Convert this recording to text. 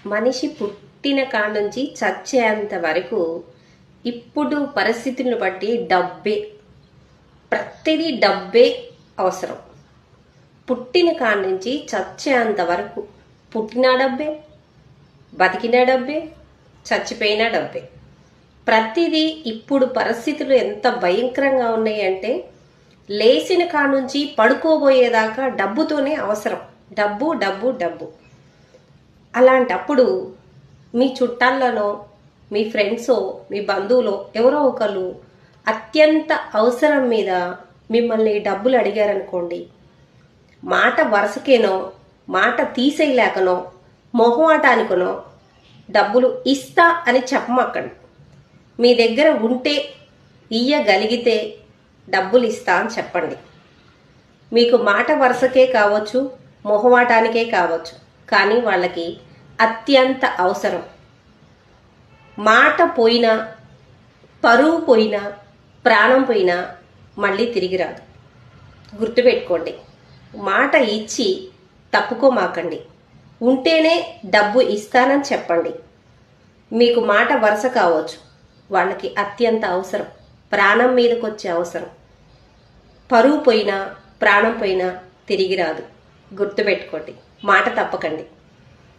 మనిషి పుట్టిన కాడ నుంచి చచ్చేంత వరకు ఇప్పుడు పరిస్థితులను బట్టి డబ్బే, ప్రతిదీ డబ్బే అవసరం. పుట్టిన కాడ నుంచి చచ్చేంత వరకు పుట్టిన డబ్బే, బతికిన డబ్బే, చచ్చిపోయిన డబ్బే. ప్రతిదీ ఇప్పుడు పరిస్థితులు ఎంత భయంకరంగా ఉన్నాయి అంటే లేచిన కాడ నుంచి పడుకోబోయేదాకా డబ్బుతోనే అవసరం. డబ్బు డబ్బు డబ్బు. అలాంటప్పుడు మీ చుట్టాల్లోనో, మీ ఫ్రెండ్సో, మీ బంధువులో ఎవరో ఒకరు అత్యంత అవసరం మీద మిమ్మల్ని డబ్బులు అడిగారనుకోండి, మాట వరుసకేనో, మాట తీసేయలేకనో, మొహమాటానికనో డబ్బులు ఇస్తా అని చెప్పమాకండి. మీ దగ్గర ఉంటే, ఇయ్యగలిగితే డబ్బులు ఇస్తా అని చెప్పండి. మీకు మాట వరుసకే కావచ్చు, మొహమాటానికే కావచ్చు, కానీ వాళ్ళకి అత్యంత అవసరం. మాట పోయినా, పరువు పోయినా, ప్రాణం పోయినా మళ్ళీ తిరిగి రాదు. గుర్తుపెట్టుకోండి. మాట ఇచ్చి తప్పుకోమాకండి. ఉంటేనే డబ్బు ఇస్తానని చెప్పండి. మీకు మాట వరుస కావచ్చు, వాళ్ళకి అత్యంత అవసరం, ప్రాణం మీదకి వచ్చే అవసరం. పరువు పోయినా, ప్రాణం పోయినా తిరిగి రాదు. గుర్తుపెట్టుకోండి. మాట తప్పకండి.